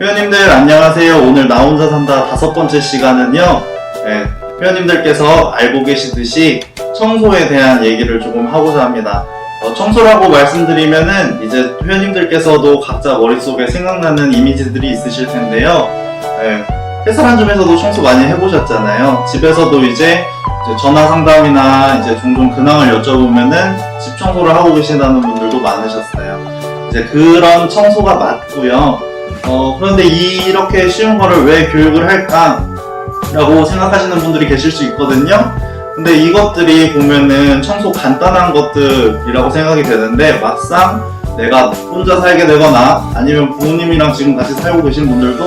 회원님들 안녕하세요. 오늘 나 혼자 산다 5번째 시간은요, 회원님들께서 알고 계시듯이 청소에 대한 얘기를 조금 하고자 합니다. 청소라고 말씀드리면은 이제 회원님들께서도 각자 머릿속에 생각나는 이미지들이 있으실 텐데요. 회사 한점에서도 청소 많이 해보셨잖아요. 집에서도 이제 전화 상담이나 이제 종종 근황을 여쭤보면은 집 청소를 하고 계신다는 분들도 많으셨어요. 이제 그런 청소가 맞고요. 그런데 이렇게 쉬운 거를 왜 교육을 할까? 라고 생각하시는 분들이 계실 수 있거든요. 근데 이것들이 보면은 청소 간단한 것들이라고 생각이 되는데 막상 내가 혼자 살게 되거나 아니면 부모님이랑 지금 같이 살고 계신 분들도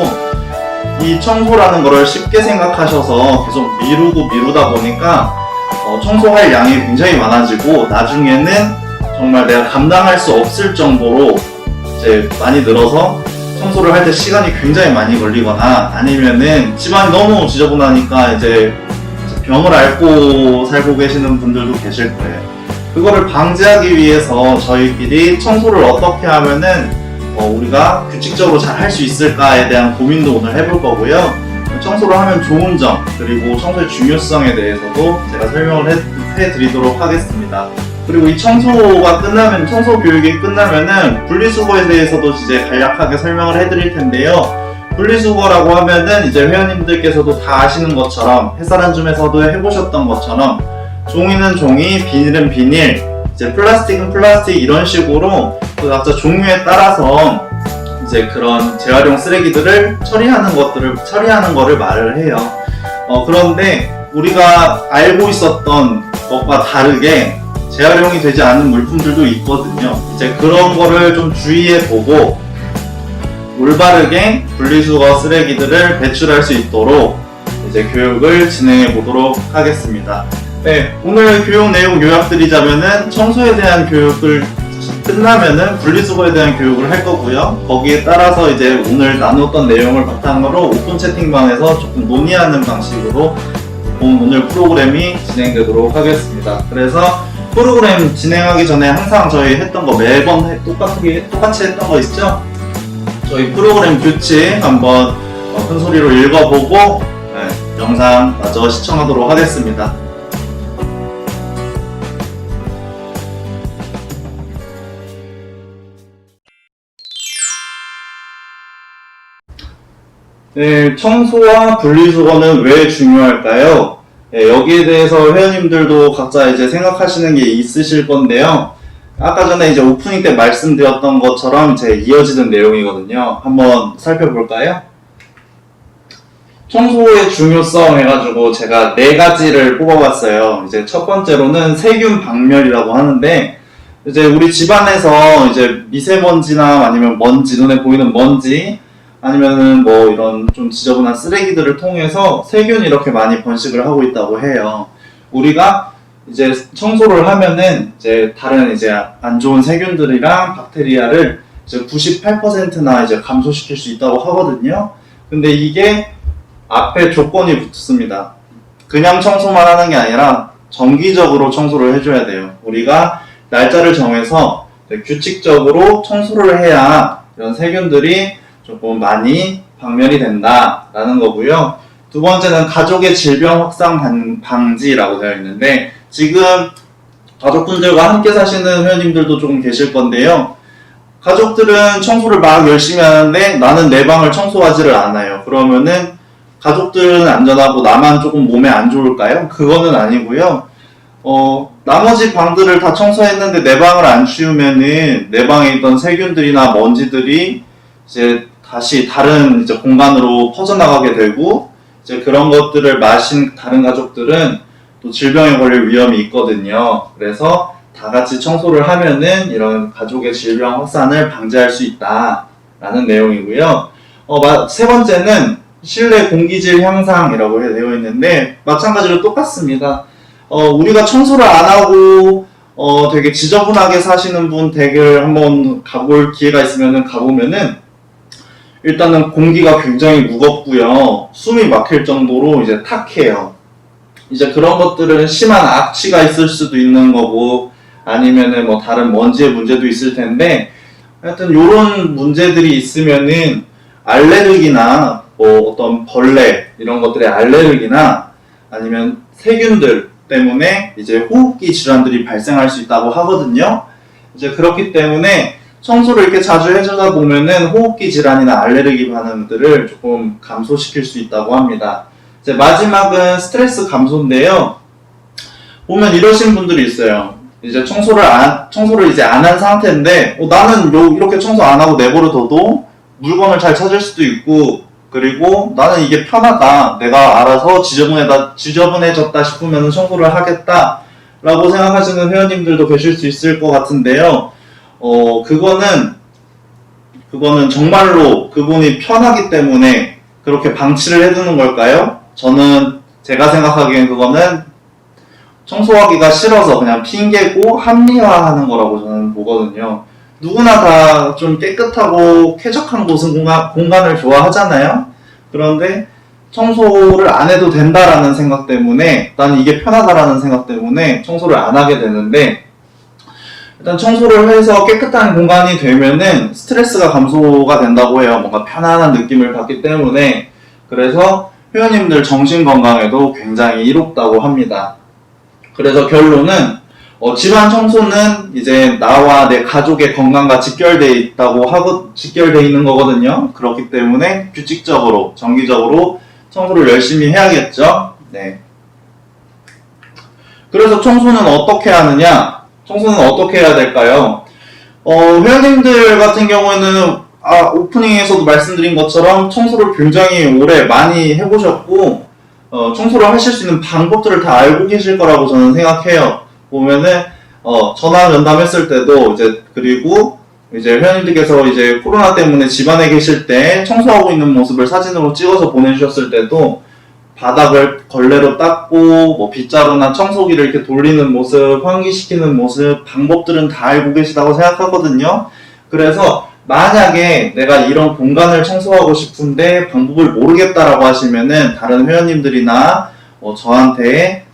이 청소라는 거를 쉽게 생각하셔서 계속 미루다 보니까 청소할 양이 굉장히 많아지고 나중에는 정말 내가 감당할 수 없을 정도로 이제 많이 늘어서 청소를 할 때 시간이 굉장히 많이 걸리거나 아니면은 집안이 너무 지저분하니까 이제 병을 앓고 살고 계시는 분들도 계실 거예요. 그거를 방지하기 위해서 저희끼리 청소를 어떻게 하면은 우리가 규칙적으로 잘 할 수 있을까에 대한 고민도 오늘 해볼 거고요. 청소를 하면 좋은 점 그리고 청소의 중요성에 대해서도 제가 설명을 해드리도록 하겠습니다. 그리고 이 청소가 끝나면, 청소 교육이 끝나면은 분리수거에 대해서도 이제 간략하게 설명을 해드릴 텐데요. 분리수거라고 하면은 이제 회원님들께서도 다 아시는 것처럼 햇살한줌에서도 해보셨던 것처럼 종이는 종이, 비닐은 비닐, 이제 플라스틱은 플라스틱 이런 식으로 그 각자 종류에 따라서 이제 그런 재활용 쓰레기들을 처리하는 거를 말을 해요. 그런데 우리가 알고 있었던 것과 다르게 재활용이 되지 않은 물품들도 있거든요. 이제 그런 거를 좀 주의해 보고 올바르게 분리수거 쓰레기들을 배출할 수 있도록 이제 교육을 진행해 보도록 하겠습니다. 네, 오늘 교육 내용 요약드리자면은 청소에 대한 교육을 끝나면은 분리수거에 대한 교육을 할 거고요. 거기에 따라서 이제 오늘 나눴던 내용을 바탕으로 오픈 채팅방에서 조금 논의하는 방식으로 오늘 프로그램이 진행되도록 하겠습니다. 그래서 프로그램 진행하기 전에 항상 저희 했던 거 매번 똑같이 했던 거 있죠? 저희 프로그램 규칙 한번 큰 소리로 읽어보고 영상 마저 시청하도록 하겠습니다. 네, 청소와 분리수거는 왜 중요할까요? 네, 여기에 대해서 회원님들도 각자 이제 생각하시는 게 있으실 건데요. 아까 전에 이제 오프닝 때 말씀드렸던 것처럼 이제 이어지는 내용이거든요. 한번 살펴볼까요? 청소의 중요성 해가지고 제가 4가지를 뽑아봤어요. 이제 첫 번째로는 세균 박멸이라고 하는데, 이제 우리 집안에서 이제 미세먼지나 아니면 먼지, 눈에 보이는 먼지, 아니면은 뭐 이런 좀 지저분한 쓰레기들을 통해서 세균이 이렇게 많이 번식을 하고 있다고 해요. 우리가 이제 청소를 하면은 이제 다른 이제 안 좋은 세균들이랑 박테리아를 이제 98%나 이제 감소시킬 수 있다고 하거든요. 근데 이게 앞에 조건이 붙습니다. 그냥 청소만 하는 게 아니라 정기적으로 청소를 해줘야 돼요. 우리가 날짜를 정해서 규칙적으로 청소를 해야 이런 세균들이 조금 많이 박멸이 된다라는 거고요. 두 번째는 가족의 질병 확산 방지라고 되어 있는데, 지금 가족분들과 함께 사시는 회원님들도 조금 계실 건데요. 가족들은 청소를 막 열심히 하는데 나는 내 방을 청소하지를 않아요. 그러면은 가족들은 안전하고 나만 조금 몸에 안 좋을까요? 그거는 아니고요. 나머지 방들을 다 청소했는데 내 방을 안 치우면은 내 방에 있던 세균들이나 먼지들이 이제 다시 다른 이제 공간으로 퍼져나가게 되고, 이제 그런 것들을 마신 다른 가족들은 또 질병에 걸릴 위험이 있거든요. 그래서 다 같이 청소를 하면은 이런 가족의 질병 확산을 방지할 수 있다라는 내용이고요. 세 번째는 실내 공기질 향상이라고 되어 있는데, 마찬가지로 똑같습니다. 우리가 청소를 안 하고 되게 지저분하게 사시는 분 댁을 한번 가볼 기회가 있으면은 가보면은 일단은 공기가 굉장히 무겁고요. 숨이 막힐 정도로 이제 탁해요. 이제 그런 것들은 심한 악취가 있을 수도 있는 거고, 아니면은 뭐 다른 먼지의 문제도 있을 텐데, 하여튼 요런 문제들이 있으면은 알레르기나 뭐 어떤 벌레 이런 것들의 알레르기나 아니면 세균들 때문에 이제 호흡기 질환들이 발생할 수 있다고 하거든요. 이제 그렇기 때문에 청소를 이렇게 자주 해주다 보면은 호흡기 질환이나 알레르기 반응들을 조금 감소시킬 수 있다고 합니다. 이제 마지막은 스트레스 감소인데요. 보면 이러신 분들이 있어요. 이제 청소를 이제 안 한 상태인데, 나는 이렇게 청소 안 하고 내버려둬도 물건을 잘 찾을 수도 있고, 그리고 나는 이게 편하다. 내가 알아서 지저분해졌다 싶으면 청소를 하겠다. 라고 생각하시는 회원님들도 계실 수 있을 것 같은데요. 그거는 정말로 그분이 편하기 때문에 그렇게 방치를 해두는 걸까요? 제가 생각하기엔 그거는 청소하기가 싫어서 그냥 핑계고 합리화하는 거라고 저는 보거든요. 누구나 다 좀 깨끗하고 쾌적한 곳은 공간을 좋아하잖아요. 그런데 청소를 안 해도 된다라는 생각 때문에, 난 이게 편하다라는 생각 때문에 청소를 안 하게 되는데, 일단 청소를 해서 깨끗한 공간이 되면은 스트레스가 감소가 된다고 해요. 뭔가 편안한 느낌을 받기 때문에. 그래서 회원님들 정신 건강에도 굉장히 이롭다고 합니다. 그래서 결론은 집안 청소는 이제 나와 내 가족의 건강과 직결되어 있는 거거든요. 그렇기 때문에 규칙적으로, 정기적으로 청소를 열심히 해야겠죠. 네. 그래서 청소는 어떻게 하느냐? 청소는 어떻게 해야 될까요? 회원님들 같은 경우에는 오프닝에서도 말씀드린 것처럼 청소를 굉장히 오래 많이 해보셨고, 청소를 하실 수 있는 방법들을 다 알고 계실 거라고 저는 생각해요. 보면은 전화 면담했을 때도 그리고 이제 회원님들께서 이제 코로나 때문에 집안에 계실 때 청소하고 있는 모습을 사진으로 찍어서 보내주셨을 때도 바닥을 걸레로 닦고 뭐 빗자루나 청소기를 이렇게 돌리는 모습, 환기시키는 모습, 방법들은 다 알고 계시다고 생각하거든요. 그래서 만약에 내가 이런 공간을 청소하고 싶은데 방법을 모르겠다라고 하시면은 다른 회원님들이나 저한테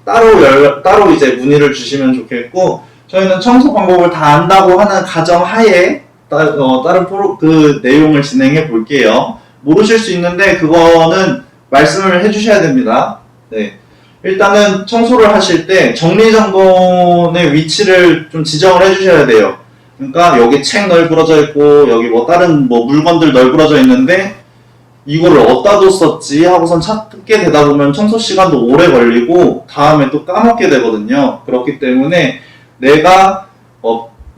따로 이제 문의를 주시면 좋겠고, 저희는 청소 방법을 다 안다고 하는 가정 하에 다른 그 내용을 진행해 볼게요. 모르실 수 있는데 그거는 말씀을 해주셔야 됩니다. 네. 일단은 청소를 하실 때 정리정돈의 위치를 좀 지정을 해주셔야 돼요. 그러니까 여기 책 널브러져 있고 여기 뭐 다른 뭐 물건들 널브러져 있는데 이거를 어디다 뒀었지 하고선 찾게 되다 보면 청소 시간도 오래 걸리고 다음에 또 까먹게 되거든요. 그렇기 때문에 내가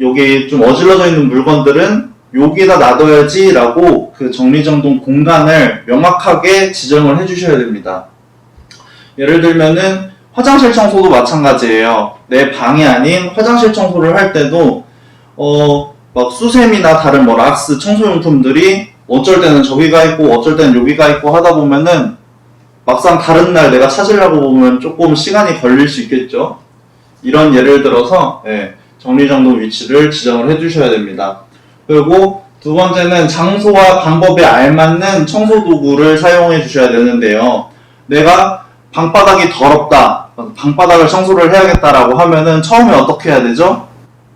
여기 좀 어질러져 있는 물건들은 여기다 놔둬야지 라고 그 정리정돈 공간을 명확하게 지정을 해주셔야 됩니다. 예를 들면은 화장실 청소도 마찬가지예요. 내 방이 아닌 화장실 청소를 할 때도 막 수세미나 다른 뭐 락스 청소용품들이 어쩔 때는 저기가 있고 어쩔 때는 여기가 있고 하다 보면은 막상 다른 날 내가 찾으려고 보면 조금 시간이 걸릴 수 있겠죠. 이런 예를 들어서 정리정돈 위치를 지정을 해주셔야 됩니다. 그리고 두 번째는 장소와 방법에 알맞는 청소도구를 사용해 주셔야 되는데요. 내가 방바닥이 더럽다, 방바닥을 청소를 해야겠다라고 하면은 처음에 어떻게 해야 되죠?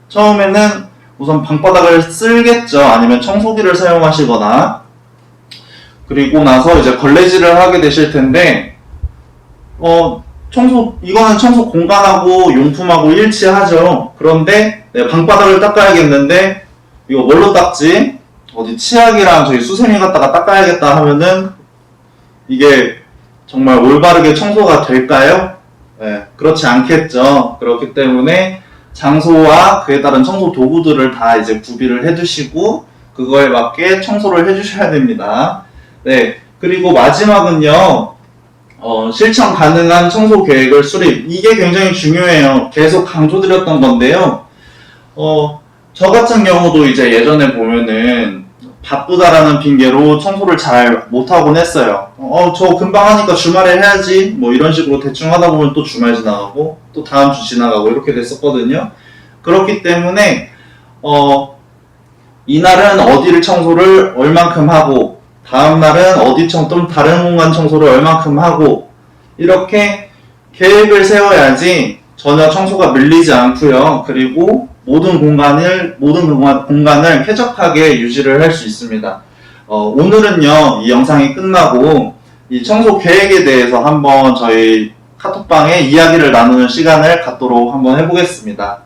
처음에는 우선 방바닥을 쓸겠죠. 아니면 청소기를 사용하시거나, 그리고 나서 이제 걸레질을 하게 되실 텐데, 이거는 청소 공간하고 용품하고 일치하죠. 그런데 내가 방바닥을 닦아야겠는데, 이거 뭘로 닦지? 어디 치약이랑 저희 수세미 갖다가 닦아야겠다 하면은, 이게 정말 올바르게 청소가 될까요? 네, 그렇지 않겠죠. 그렇기 때문에 장소와 그에 따른 청소 도구들을 다 이제 구비를 해두시고 그거에 맞게 청소를 해주셔야 됩니다. 네, 그리고 마지막은요, 실천 가능한 청소 계획을 수립. 이게 굉장히 중요해요. 계속 강조드렸던 건데요. 저 같은 경우도 이제 예전에 보면은 바쁘다라는 핑계로 청소를 잘 못하곤 했어요. 저 금방 하니까 주말에 해야지 뭐 이런 식으로 대충 하다 보면 또 주말 지나가고 또 다음 주 지나가고 이렇게 됐었거든요. 그렇기 때문에 이날은 어디를 청소를 얼만큼 하고 다음 날은 좀 다른 공간 청소를 얼만큼 하고 이렇게 계획을 세워야지 전혀 청소가 밀리지 않고요. 그리고 모든 공간을 쾌적하게 유지를 할 수 있습니다. 오늘은요, 이 영상이 끝나고 이 청소 계획에 대해서 한번 저희 카톡방에 이야기를 나누는 시간을 갖도록 한번 해보겠습니다.